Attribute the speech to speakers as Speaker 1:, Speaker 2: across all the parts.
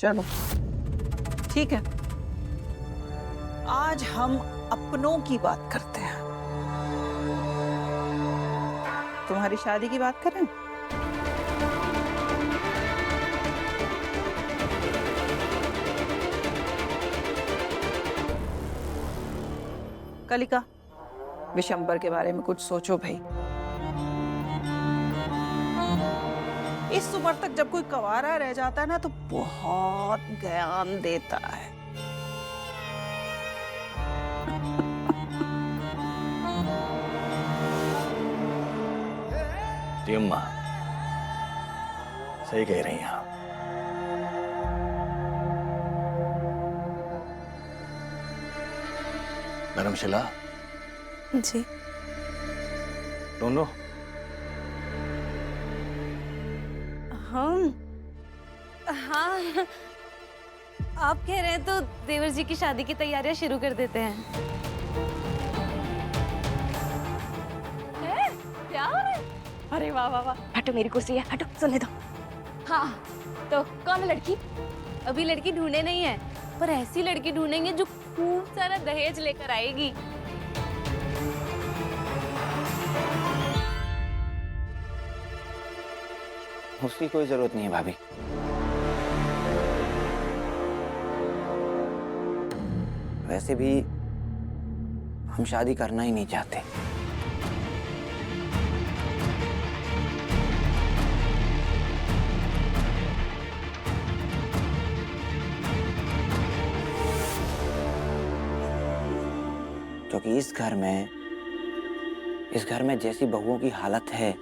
Speaker 1: चलो ठीक है, आज हम अपनों की बात करते हैं। तुम्हारी शादी की बात करें? कलिका, विशंबर के बारे में कुछ सोचो भाई। इस उम्र तक जब कोई कंवारा रह जाता है ना तो बहुत ज्ञान देता है।
Speaker 2: जी अम्मा, सही कह रही हैं आप। धर्मशिला
Speaker 3: जी।
Speaker 2: दोनों
Speaker 3: हम हाँ, आप कह रहे हैं तो देवर जी की शादी की तैयारियां शुरू कर देते हैं। क्या हो रहा है? अरे वाह वाह वाह, हटो, मेरी कुर्सी है, हटो, सुनने दो। हाँ, तो कौन है लड़की? अभी लड़की ढूंढे नहीं है, पर ऐसी लड़की ढूंढेंगे जो खूब सारा दहेज लेकर आएगी।
Speaker 4: उसकी कोई जरूरत नहीं है भाभी। वैसे भी हम शादी करना ही नहीं चाहते। क्योंकि इस घर में जैसी बहुओं की हालत है,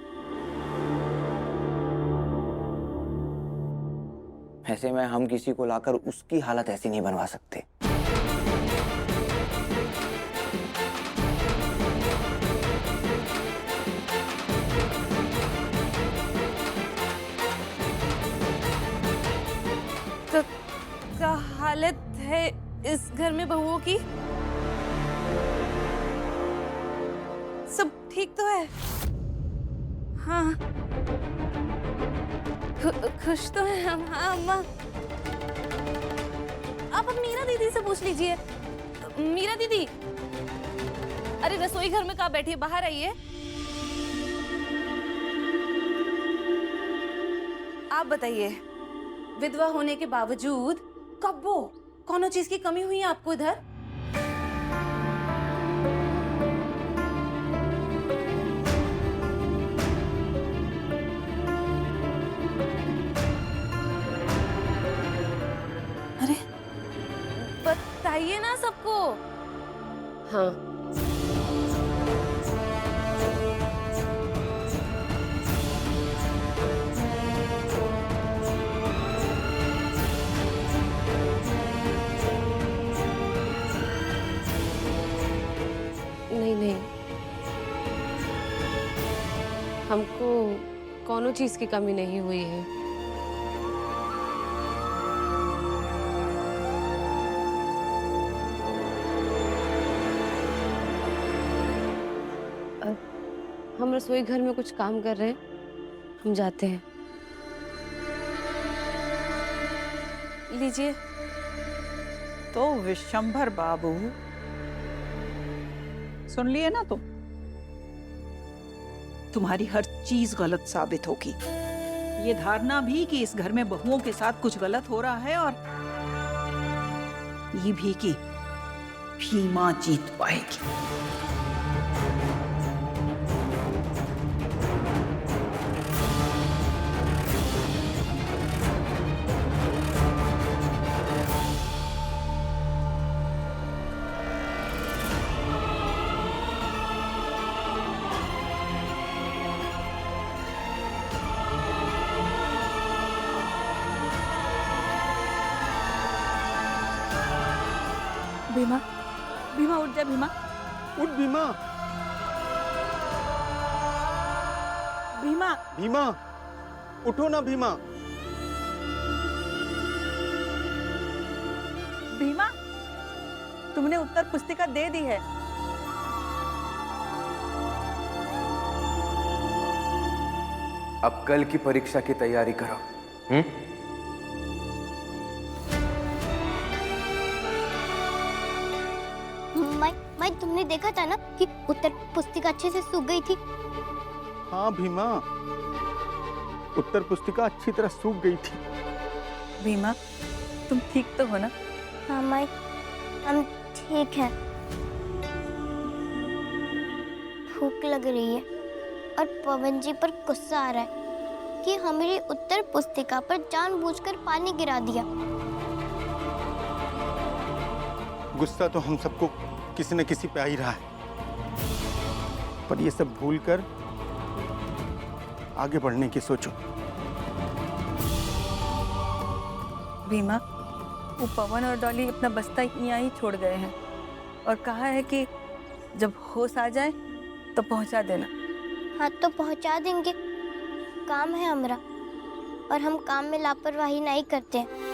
Speaker 4: ऐसे में हम किसी को लाकर उसकी हालत ऐसी नहीं बनवा सकते।
Speaker 3: तो क्या हालत है इस घर में बहुओं की? सब ठीक तो है? हाँ, खुश तो है हम। हाँ अम्मा, आप अब मीरा दीदी से पूछ लीजिए। मीरा दीदी, अरे रसोई घर में कहाँ बैठी है, बाहर आइए। आप बताइए, विधवा होने के बावजूद कब्बो कौनो चीज की कमी हुई है आपको इधर? अरे बताइए ना सबको। हाँ,
Speaker 5: नहीं नहीं, हमको कौनो चीज की कमी नहीं हुई है। हम रसोई घर में कुछ काम कर रहे हैं, हम जाते हैं।
Speaker 3: लीजिए।
Speaker 1: तो विशंभर बाबू, सुन लिए ना तुम? तुम्हारी हर चीज गलत साबित होगी। ये धारणा भी कि इस घर में बहुओं के साथ कुछ गलत हो रहा है, और ये भी कि भीमा जीत पाएगी।
Speaker 3: भीमा, भीमा उठ जा। भीमा
Speaker 6: उठ भीमा।
Speaker 3: भीमा
Speaker 6: भीमा उठो ना भीमा।
Speaker 3: भीमा, तुमने उत्तर पुस्तिका दे दी है।
Speaker 7: अब कल की परीक्षा की तैयारी करो। देखा था ना कि उत्तर पुस्तिका अच्छे से सूख गई थी।
Speaker 6: हाँ भीमा, उत्तर पुस्तिका अच्छी तरह सूख गई थी।
Speaker 8: भीमा, तुम ठीक तो हो ना?
Speaker 7: हाँ माई, हम ठीक हैं। भूख लग रही है और पवन जी पर गुस्सा आ रहा है कि हमारी उत्तर पुस्तिका पर जानबूझकर पानी गिरा दिया।
Speaker 6: गुस्सा तो हम सबको किसी न किसी पे आ ही रहा है, पर ये सब भूलकर आगे बढ़ने की सोचो।
Speaker 8: भीमा, वो पवन और डॉली अपना बस्ता यहाँ ही छोड़ गए हैं और कहा है कि जब होश आ जाए तो पहुंचा देना।
Speaker 7: हाँ तो पहुंचा देंगे, काम है हमारा और हम काम में लापरवाही नहीं करते हैं।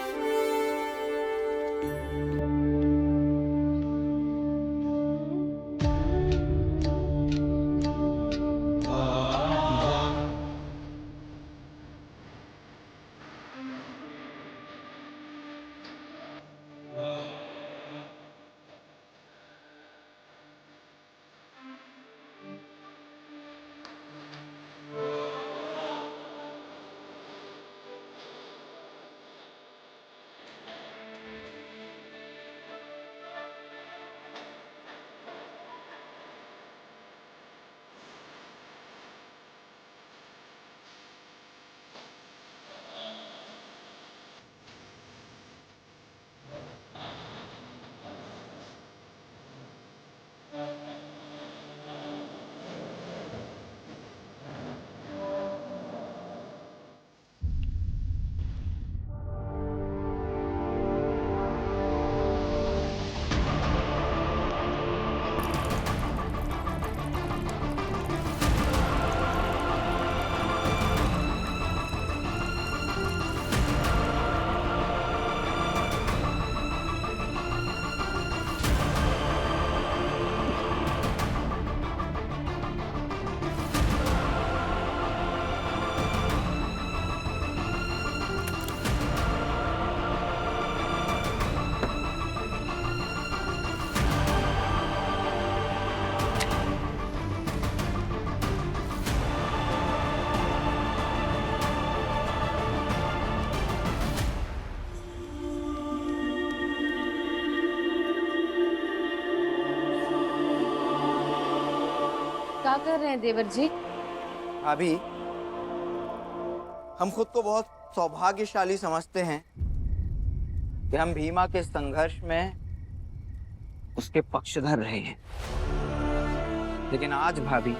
Speaker 5: क्या कर रहे हैं देवर जी?
Speaker 4: भाभी, हम खुद को बहुत सौभाग्यशाली समझते हैं कि हम भीमा के संघर्ष में उसके पक्षधर रहे हैं। लेकिन आज भाभी,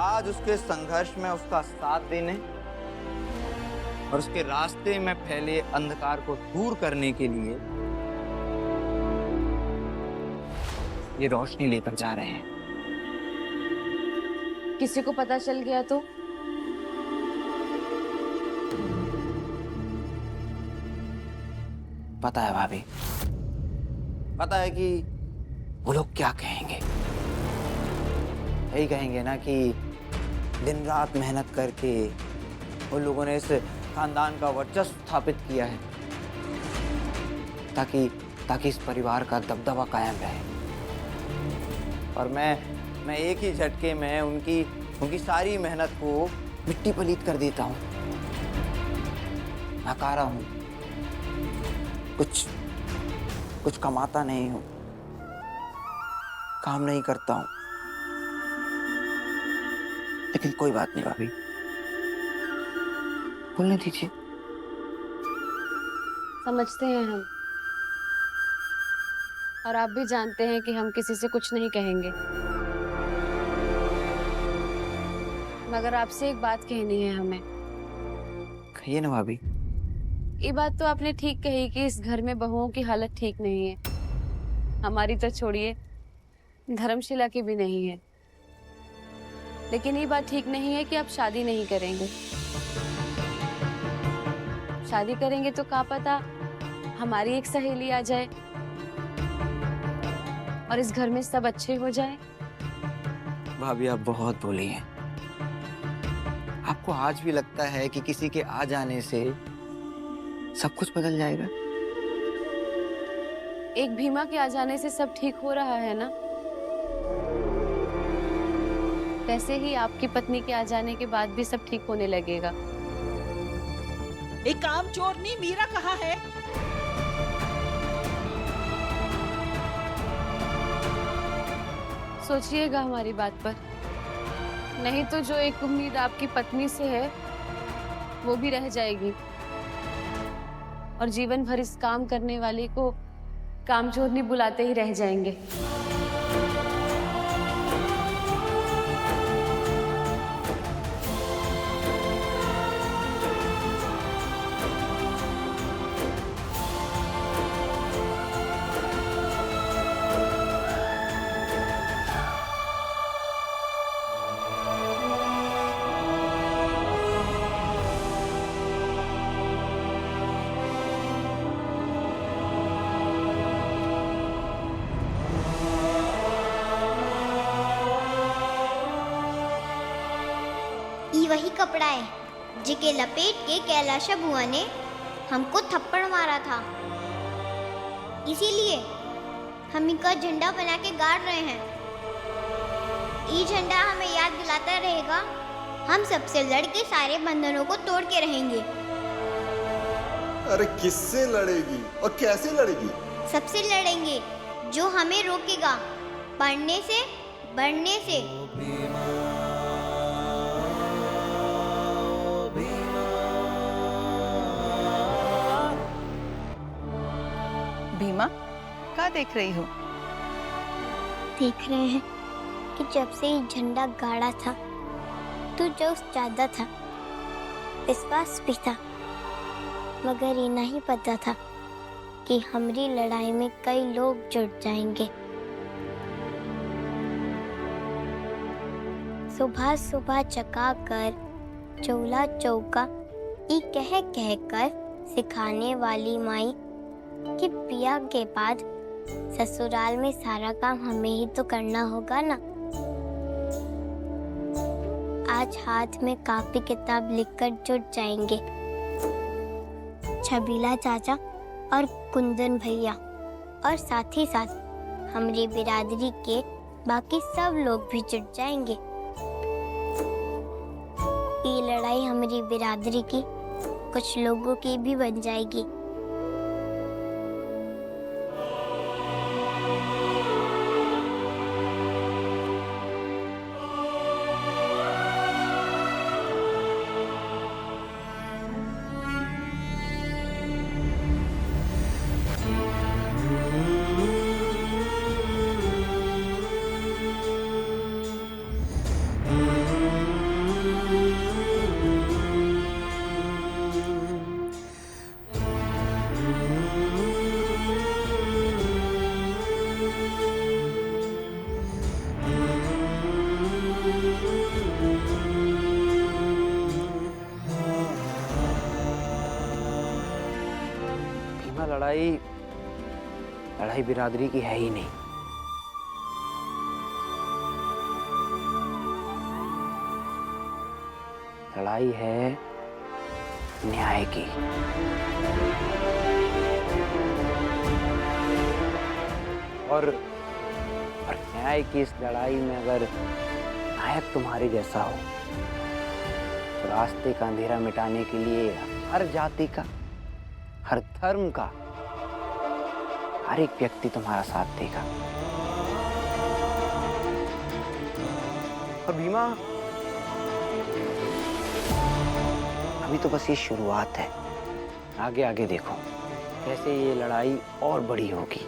Speaker 4: आज उसके संघर्ष में उसका साथ देने और उसके रास्ते में फैले अंधकार को दूर करने के लिए ये रोशनी लेकर जा रहे हैं।
Speaker 5: किसी को पता चल गया तो?
Speaker 4: पता है भाभी, पता है कि वो लोग क्या कहेंगे। यही कहेंगे ना कि दिन रात मेहनत करके उन लोगों ने इस खानदान का वर्चस्व स्थापित किया है ताकि इस परिवार का दबदबा कायम रहे। और मैं एक ही झटके में उनकी सारी मेहनत को मिट्टी पलीत कर देता हूँ। नकारा हूँ, कुछ कमाता नहीं हूँ, काम नहीं करता हूँ। लेकिन कोई बात नहीं भाभी, बोलने दीजिए।
Speaker 5: समझते हैं हम, और आप भी जानते हैं कि हम किसी से कुछ नहीं कहेंगे। मगर आपसे एक बात कहनी है हमें।
Speaker 4: कहिए ना भाभी।
Speaker 5: ये बात तो आपने ठीक कही कि इस घर में बहुओं की हालत ठीक नहीं है। हमारी तो छोड़िए, धर्मशिला की भी नहीं है। लेकिन ये बात ठीक नहीं है कि आप शादी नहीं करेंगे। शादी करेंगे तो क्या पता हमारी एक सहेली आ जाए और इस घर में सब अच्छे हो जाए।
Speaker 4: भाभी, आप बहुत बोली हैं। आपको आज भी लगता है कि किसी के आ जाने से सब कुछ बदल जाएगा?
Speaker 5: एक भीमा के आ जाने से सब ठीक हो रहा है ना? वैसे ही आपकी पत्नी के आ जाने के बाद भी सब ठीक होने लगेगा।
Speaker 1: एक काम चोरनी मीरा कहाँ है?
Speaker 5: सोचिएगा हमारी बात पर, नहीं तो जो एक उम्मीद आपकी पत्नी से है वो भी रह जाएगी और जीवन भर इस काम करने वाले को कामचोरनी बुलाते ही रह जाएंगे।
Speaker 7: ये वही कपड़ा है जिके लपेट के कैलाशा बुआ ने हमको थप्पड़ मारा था, इसीलिए हम इनका झंडा बना के गाड़ रहे हैं। ये झंडा हमें याद दिलाता रहेगा हम सबसे लड़के सारे बंधनों को तोड़ के रहेंगे।
Speaker 9: अरे किससे लड़ेगी और कैसे लड़ेगी?
Speaker 7: सबसे लड़ेंगे जो हमें रोकेगा पढ़ने से, बढ़ने से।
Speaker 8: भीमा, क्या देख रही हो?
Speaker 7: देख रहे हैं कि जब से ये झंडा गाड़ा था तो जो ज्यादा था, विश्वास भी था, मगर ये नहीं पता था कि हमारी लड़ाई में कई लोग जुड़ जाएंगे। सुबह सुबह जगा कर चूल्हा चौका ये कह कह कर सिखाने वाली माई कि पिया के बाद ससुराल में सारा काम हमें ही तो करना होगा ना। आज हाथ में कॉपी किताब लिखकर जुट जाएंगे छबीला चाचा और कुंदन भैया, और साथ ही साथ हमारी बिरादरी के बाकी सब लोग भी जुट जाएंगे। ये लड़ाई हमारी बिरादरी की कुछ लोगों की भी बन जाएगी।
Speaker 4: लड़ाई बिरादरी की है ही नहीं। लड़ाई है न्याय की। और न्याय की इस लड़ाई में अगर नायक तुम्हारे जैसा हो तो रास्ते का अंधेरा मिटाने के लिए हर जाति का, हर धर्म का, हर एक व्यक्ति तुम्हारा साथ देगा। और भीमा, अभी तो बस ये शुरुआत है, आगे आगे देखो कैसे ये लड़ाई और बड़ी होगी।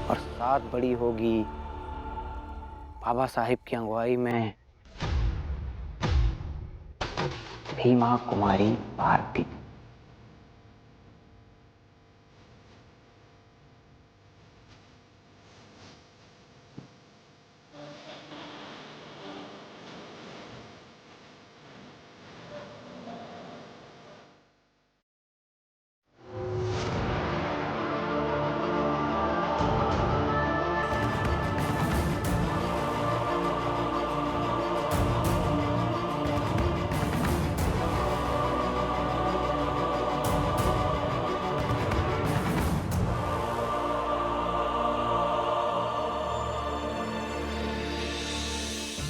Speaker 4: और साथ बड़ी होगी बाबा साहिब की अगुवाई में भीमा कुमारी भारती।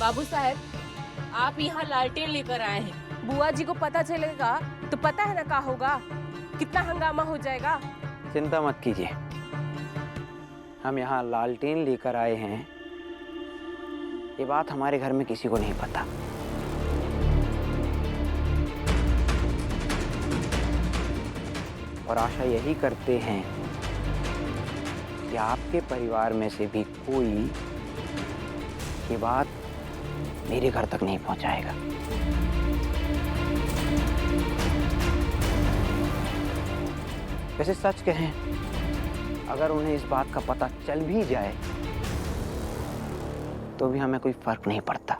Speaker 3: बाबू साहब आप यहाँ लालटेन लेकर आए हैं, बुआ जी को पता चलेगा तो पता है ना क्या होगा, कितना हंगामा हो जाएगा।
Speaker 4: चिंता मत कीजिए, हम यहाँ लालटेन लेकर आए हैं, ये बात हमारे घर में किसी को नहीं पता। और आशा यही करते हैं कि आपके परिवार में से भी कोई ये बात मेरे घर तक नहीं पहुंचाएगा। वैसे सच कहें, अगर उन्हें इस बात का पता चल भी जाए तो भी हमें कोई फर्क नहीं पड़ता।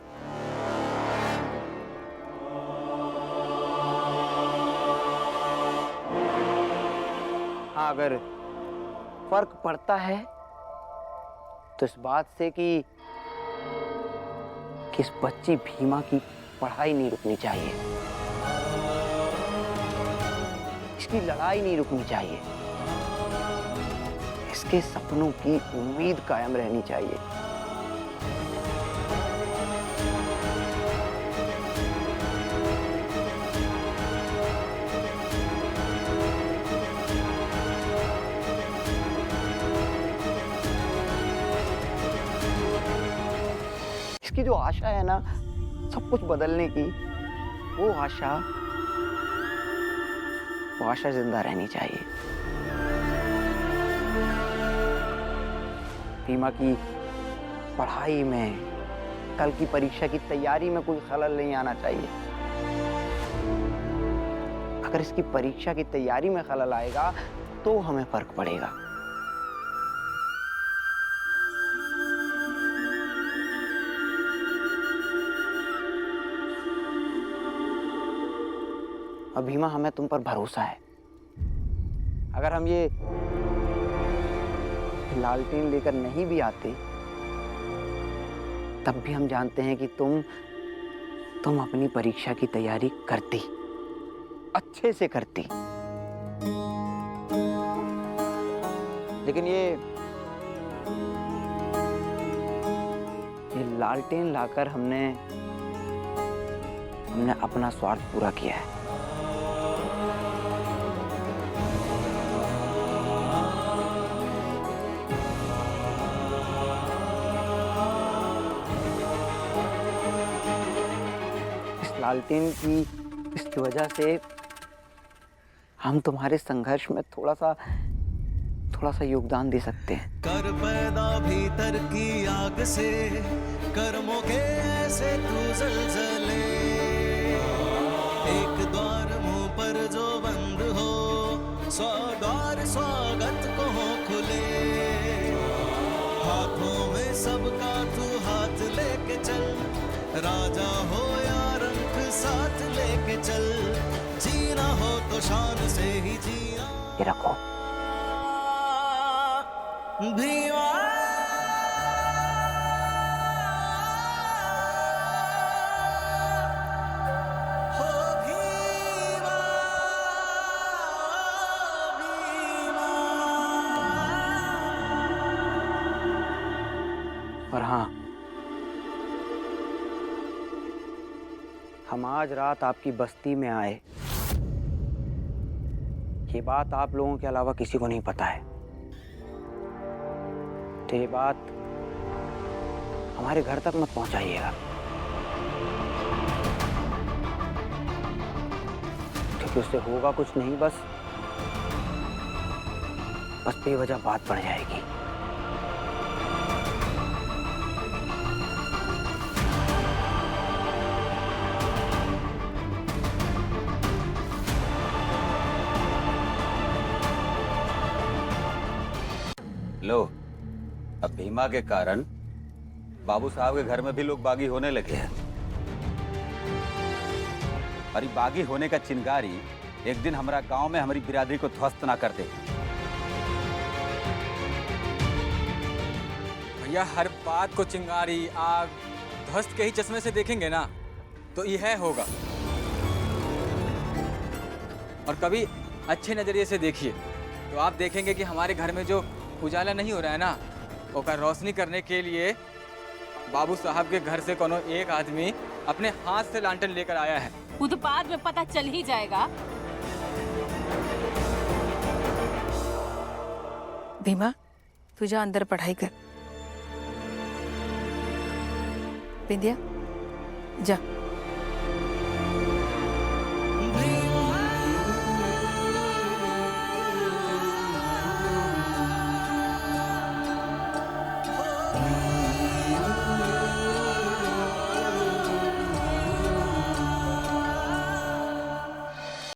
Speaker 4: हाँ, अगर फर्क पड़ता है तो इस बात से कि इस बच्ची भीमा की पढ़ाई नहीं रुकनी चाहिए, इसकी लड़ाई नहीं रुकनी चाहिए, इसके सपनों की उम्मीद कायम रहनी चाहिए। इसकी जो आशा है ना सब कुछ बदलने की, वो आशा जिंदा रहनी चाहिए। भीमा की पढ़ाई में, कल की परीक्षा की तैयारी में कोई खलल नहीं आना चाहिए। अगर इसकी परीक्षा की तैयारी में खलल आएगा तो हमें फर्क पड़ेगा। और भीमा, हमें तुम पर भरोसा है। अगर हम ये लालटेन लेकर नहीं भी आते तब भी हम जानते हैं कि तुम अपनी परीक्षा की तैयारी करती, अच्छे से करती। लेकिन ये लालटेन लाकर हमने अपना स्वार्थ पूरा किया है। लालटेन की इस वजह से हम तुम्हारे संघर्ष में थोड़ा सा योगदान दे सकते हैं।
Speaker 10: कर पैदा भीतर की आग से, कर्मों के ऐसे तू जलजले, एक द्वार मुंह पर जो बंद हो, 100 द्वार स्वागत को हो खुले। हाथों में सबका तू हाथ लेके चल, राजा हो या रंग साथ लेके चल, जीना हो तो शान से ही जीना।
Speaker 4: ये रखो।
Speaker 10: भीमा हो, भीमा, भीमा।
Speaker 4: और हाँ, हम आज रात आपकी बस्ती में आए, ये बात आप लोगों के अलावा किसी को नहीं पता है। तो ये बात हमारे घर तक मत पहुंचाइएगा, क्योंकि उससे होगा कुछ नहीं, बस बेवजह बात बढ़ जाएगी।
Speaker 2: लो, अब भीमा के कारण बाबू साहब के घर में भी लोग बागी होने लगे हैं, और ये बागी होने का चिंगारी एक दिन हमारा गांव में हमारी बिरादरी को ध्वस्त ना कर दे।
Speaker 11: भैया, हर बात को चिंगारी, आग, ध्वस्त के ही चश्मे से देखेंगे ना तो यह होगा, और कभी अच्छे नजरिए से देखिए तो आप देखेंगे कि हमारे घर में जो उजाला नहीं हो रहा है ना, वो का रोशनी करने के लिए बाबू साहब के घर से कोनो एक आदमी अपने हाथ से लालटेन लेकर आया है।
Speaker 3: वो तो बाद में पता चल ही जाएगा।
Speaker 8: भीमा, तू जा अंदर पढ़ाई कर। बिंदिया, जा।